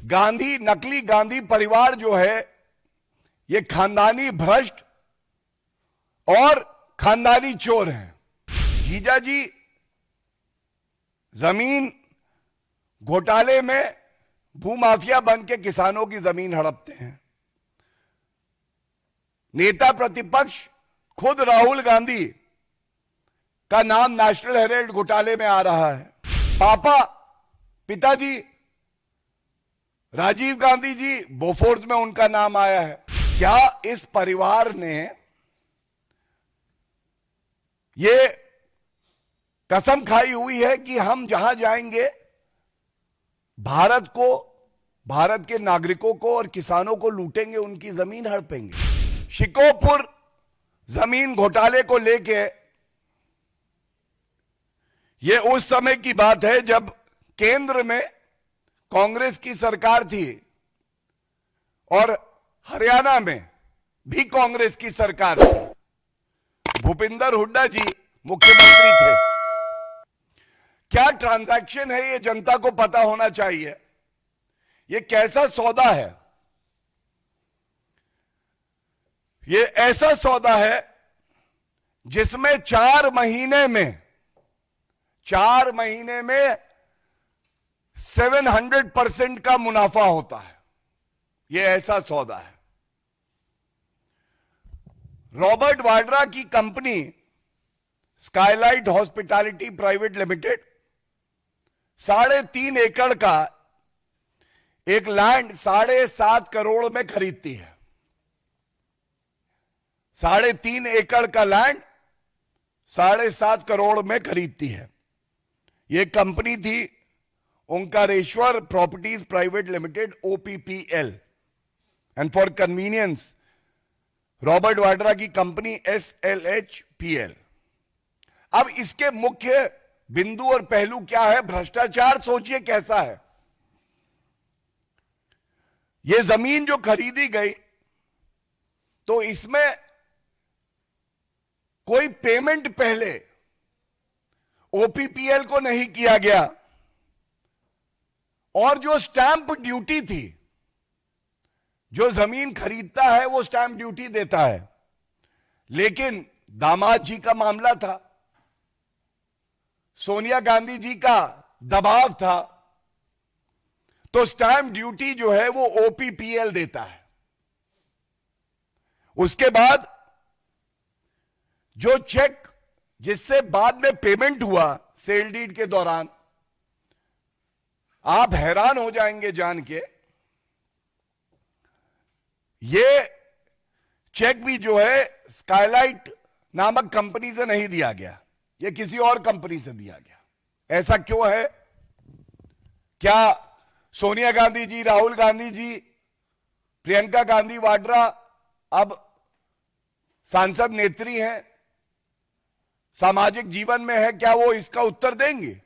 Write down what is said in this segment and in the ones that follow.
गांधी, नकली गांधी परिवार जो है, ये खानदानी भ्रष्ट और खानदानी चोर हैं। जीजा जी जमीन घोटाले में भूमाफिया बन के किसानों की जमीन हड़पते हैं। नेता प्रतिपक्ष खुद राहुल गांधी का नाम नेशनल हेराल्ड घोटाले में आ रहा है। पिताजी राजीव गांधी जी, बोफोर्स में उनका नाम आया है। क्या इस परिवार ने ये कसम खाई हुई है कि हम जहां जाएंगे भारत को, भारत के नागरिकों को और किसानों को लूटेंगे, उनकी जमीन हड़पेंगे? शिकोपुर जमीन घोटाले को लेके ये उस समय की बात है जब केंद्र में कांग्रेस की सरकार थी और हरियाणा में भी कांग्रेस की सरकार थी। भूपिंदर हुड्डा जी मुख्यमंत्री थे। क्या ट्रांजैक्शन है ये जनता को पता होना चाहिए। ये कैसा सौदा है? ये ऐसा सौदा है जिसमें 4 महीने में 700% का मुनाफा होता है। यह ऐसा सौदा है। रॉबर्ट वाड्रा की company Skylight hospitality private limited 3.5 एकड़ का एक लैंड 7.5 करोड़ में खरीदती है। 3.5 एकड़ का लैंड 7.5 करोड़ में खरीदती है। यह कंपनी थी Omkareshwar properties private limited, OPPL, and for convenience Robert Vadra की कंपनी SLHPL। अब इसके मुख्य बिंदु और पहलू क्या है? भ्रष्टाचार सोचिए कैसा है। यह जमीन जो खरीदी गई तो इसमें कोई पेमेंट पहले OPPL को नहीं किया गया और जो स्टैंप ड्यूटी थी, जो जमीन खरीदता है वो स्टैंप ड्यूटी देता है, लेकिन दामाद जी का मामला था, सोनिया गांधी जी का दबाव था, तो स्टैंप ड्यूटी जो है वो OPPL देता है। उसके बाद जो चेक जिससे बाद में पेमेंट हुआ सेल डीड के दौरान, आप हैरान हो जाएंगे जान के, ये चेक भी जो है स्काईलाइट नामक कंपनी से नहीं दिया गया, ये किसी और कंपनी से दिया गया। ऐसा क्यों है? क्या सोनिया गांधी जी, राहुल गांधी जी, प्रियंका गांधी वाड्रा अब सांसद नेत्री हैं, सामाजिक जीवन में है, क्या वो इसका उत्तर देंगे?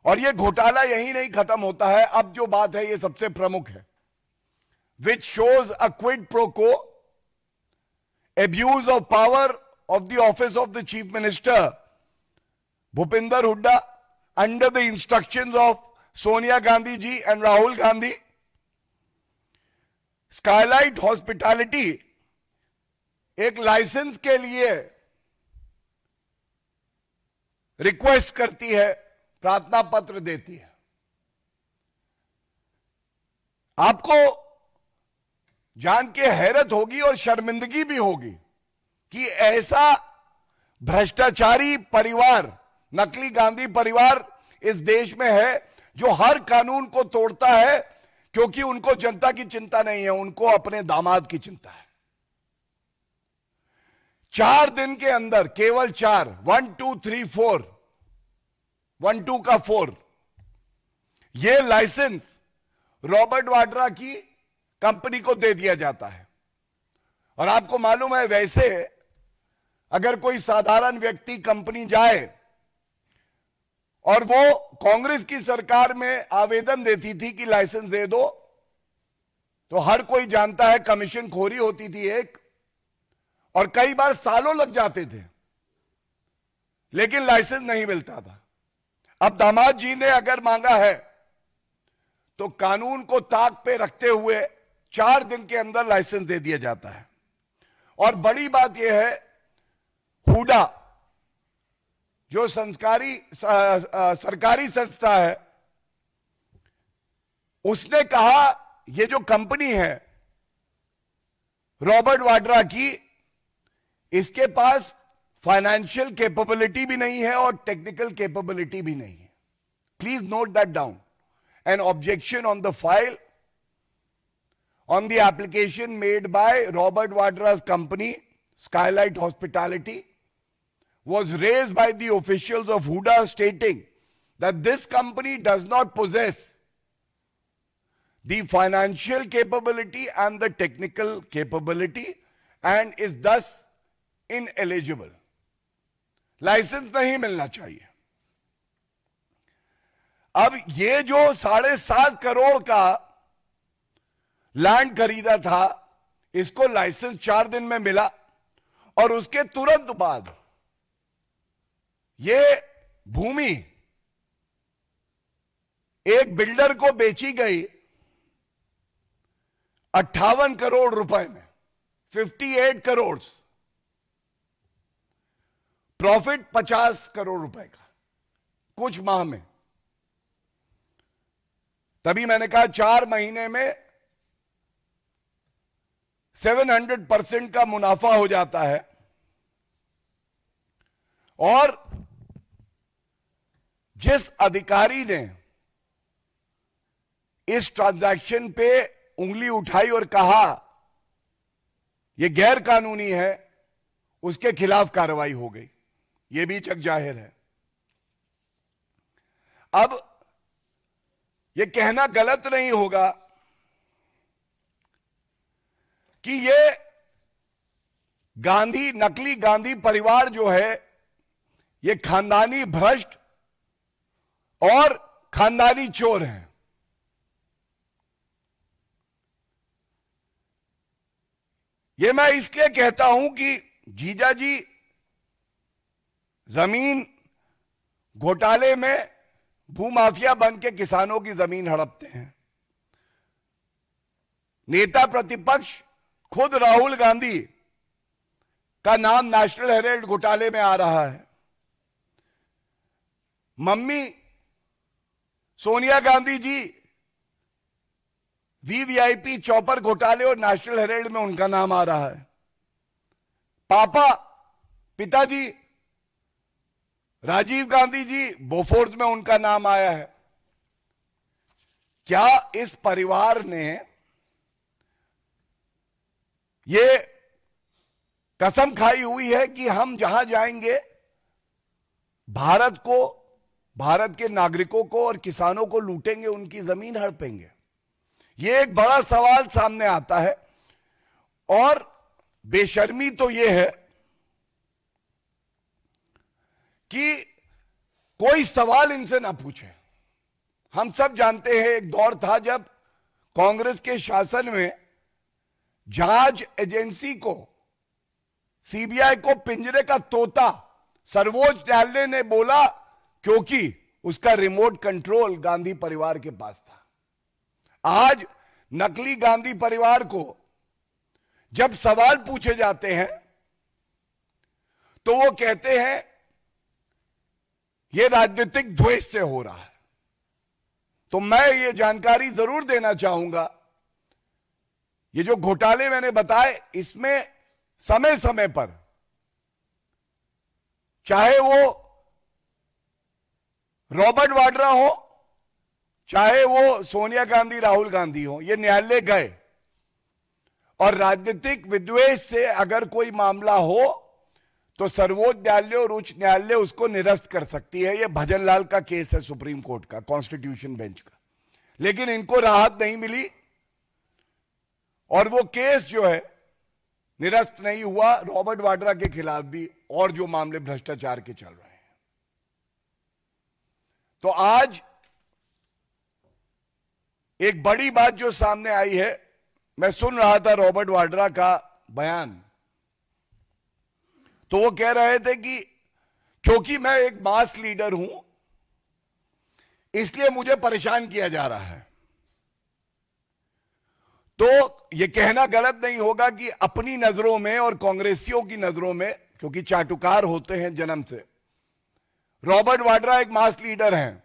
और ये घोटाला यही नहीं खत्म होता है। अब जो बात है ये सबसे प्रमुख है, which shows a quid pro को, abuse of power of the office of the chief minister Bhupinder Hooda under the instructions of Sonia Gandhi ji and Rahul Gandhi। Skylight hospitality एक लाइसेंस के लिए रिक्वेस्ट करती है, प्रार्थना पत्र देती है। आपको जान के हैरत होगी और शर्मिंदगी भी होगी कि ऐसा भ्रष्टाचारी परिवार, नकली गांधी परिवार इस देश में है जो हर कानून को तोड़ता है, क्योंकि उनको जनता की चिंता नहीं है, उनको अपने दामाद की चिंता है। 4 दिन के अंदर, केवल 4, 1 2 3 4, 1 2 का 4, यह लाइसेंस रॉबर्ट वाड्रा की कंपनी को दे दिया जाता है। और आपको मालूम है, वैसे अगर कोई साधारण व्यक्ति कंपनी जाए और वो कांग्रेस की सरकार में आवेदन देती थी कि लाइसेंस दे दो, तो हर कोई जानता है कमीशन खोरी होती थी एक, और कई बार सालों लग जाते थे, लेकिन लाइसेंस नहीं मिलता था। अब दामाद जी ने अगर मांगा है तो कानून को ताक पे रखते हुए 4 दिन के अंदर लाइसेंस दे दिया जाता है। और बड़ी बात यह है, हुडा जो सरकारी संस्था है, उसने कहा यह जो कंपनी है रॉबर्ट वाड्रा की, इसके पास फाइनेंशियल कैपेबिलिटी भी नहीं है और टेक्निकल कैपेबिलिटी भी नहीं है। Please note that down. N objection on the file on the application made by Robert Vadra's company, Skylight Hospitality, was raised by the officials of Huda stating that this company does not possess the financial capability and the technical capability and is thus ineligible. Licence नहीं मिलना चाहिए। अब ये जो 7.5 करोड़ का land खरीदा था, इसको लाइसेंस 4 दिन में मिला और उसके तुरंत बाद यह भूमि एक बिल्डर को बेची गई 58 करोड़ रुपए में, 58 करोड़, प्रॉफिट 50 करोड़ रुपए का कुछ माह में। तभी मैंने कहा 4 महीने में 700% का मुनाफा हो जाता है। और जिस अधिकारी ने इस ट्रांजैक्शन पे उंगली उठाई और कहा यह गैर कानूनी है, उसके खिलाफ कार्रवाई हो गई। यह भी जग जाहिर है। अब यह कहना गलत नहीं होगा कि ये नकली गांधी परिवार जो है, ये खानदानी भ्रष्ट और खानदानी चोर हैं। ये मैं इसलिए कहता हूं कि जीजाजी जमीन घोटाले में भूमाफिया बन के किसानों की जमीन हड़पते हैं। नेता प्रतिपक्ष खुद राहुल गांधी का नाम नेशनल हेराल्ड घोटाले में आ रहा है। Mummy Sonia Gandhi ji VVIP chopper घोटाले और नेशनल हेराल्ड में उनका नाम आ रहा है। पिताजी राजीव गांधी जी बोफोर्स में उनका नाम आया है। क्या इस परिवार ने ये कसम खाई हुई है कि हम जहां जाएंगे भारत को, भारत के नागरिकों को और किसानों को लूटेंगे, उनकी जमीन हड़पेंगे? यह एक बड़ा सवाल सामने आता है। और बेशर्मी तो यह है कि कोई सवाल इनसे ना पूछे। हम सब जानते हैं एक दौर था जब कांग्रेस के शासन में जांच एजेंसी को, सीबीआई को पिंजरे का तोता सर्वोच्च न्यायालय ने बोला, क्योंकि उसका रिमोट कंट्रोल गांधी परिवार के पास था। आज नकली गांधी परिवार को जब सवाल पूछे जाते हैं तो वो कहते हैं यह राजनीतिक द्वेष से हो रहा है। तो मैं ये जानकारी जरूर देना चाहूंगा, ये जो घोटाले मैंने बताए, इसमें समय समय पर, चाहे वो रॉबर्ट वाड्रा हो, चाहे वो सोनिया गांधी राहुल गांधी हो, ये न्यायालय गए और राजनीतिक विद्वेष से अगर कोई मामला हो तो सर्वोच्च न्यायालय और उच्च न्यायालय उसको निरस्त कर सकती है। यह भजनलाल का केस है, सुप्रीम कोर्ट का, कॉन्स्टिट्यूशन बेंच का। लेकिन इनको राहत नहीं मिली और वो केस जो है निरस्त नहीं हुआ रॉबर्ट वाड्रा के खिलाफ भी, और जो मामले भ्रष्टाचार के चल रहे हैं। तो आज एक बड़ी बात जो सामने आई है, मैं सुन रहा था रॉबर्ट वाड्रा का बयान, तो वो कह रहे थे कि क्योंकि मैं एक मास लीडर हूं इसलिए मुझे परेशान किया जा रहा है। यह कहना गलत नहीं होगा कि अपनी नजरों में और कांग्रेसियों की नजरों में, क्योंकि चाटुकार होते हैं जन्म से, रॉबर्ट वाड्रा एक मास लीडर हैं,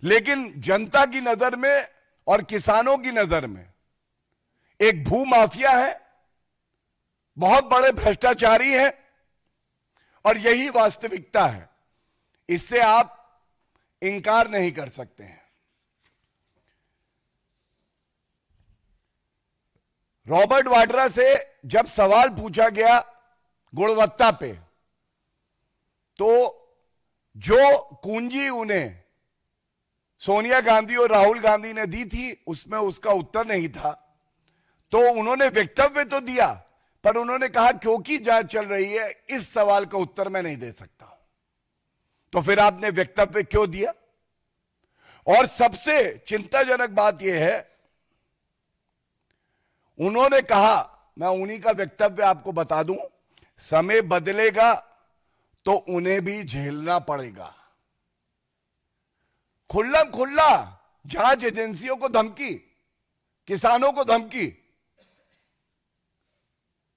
लेकिन जनता की नजर में और किसानों की नजर में एक भू माफिया है, बहुत बड़े भ्रष्टाचारी हैं, और यही वास्तविकता है। इससे आप इनकार नहीं कर सकते हैं। रॉबर्ट वाड्रा से जब सवाल पूछा गया गुणवत्ता पे, तो जो कुंजी उन्हें सोनिया गांधी और राहुल गांधी ने दी थी, उसमें उसका उत्तर नहीं था। तो उन्होंने वक्तव्य तो दिया, पर उन्होंने कहा क्योंकि जांच चल रही है, इस सवाल का उत्तर मैं नहीं दे सकता। तो फिर आपने वक्तव्य क्यों दिया? और सबसे चिंताजनक बात यह है, उन्होंने कहा, मैं उन्हीं का वक्तव्य आपको बता दूं, समय बदलेगा तो उन्हें भी झेलना पड़ेगा। खुल्ला खुल्ला जांच एजेंसियों को धमकी, किसानों को धमकी।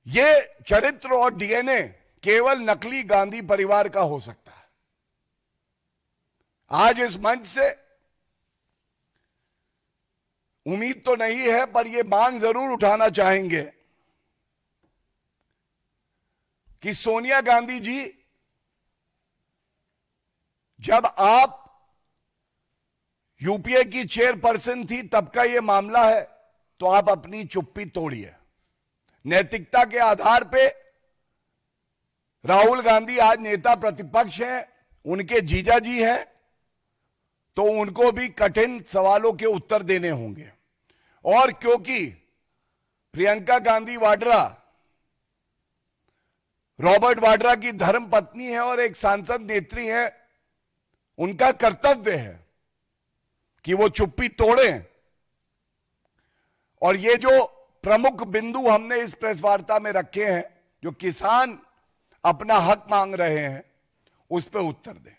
यह चरित्र और डीएनए केवल नकली गांधी परिवार का हो सकता है। आज इस मंच से उम्मीद तो नहीं है, पर यह मांग जरूर उठाना चाहेंगे कि सोनिया गांधी जी, जब आप यूपीए की चेयरपर्सन थी तब का यह मामला है, तो आप अपनी चुप्पी तोड़िए। नैतिकता के आधार पे राहुल गांधी आज नेता प्रतिपक्ष हैं, उनके जीजाजी हैं, तो उनको भी कठिन सवालों के उत्तर देने होंगे। और क्योंकि प्रियंका गांधी वाड्रा रॉबर्ट वाड्रा की धर्म पत्नी है और एक सांसद नेत्री है, उनका कर्तव्य है कि वो चुप्पी तोड़ें। और ये जो प्रमुख बिंदु हमने इस प्रेस वार्ता में रखे हैं, जो किसान अपना हक मांग रहे हैं, उस पर उत्तर दें।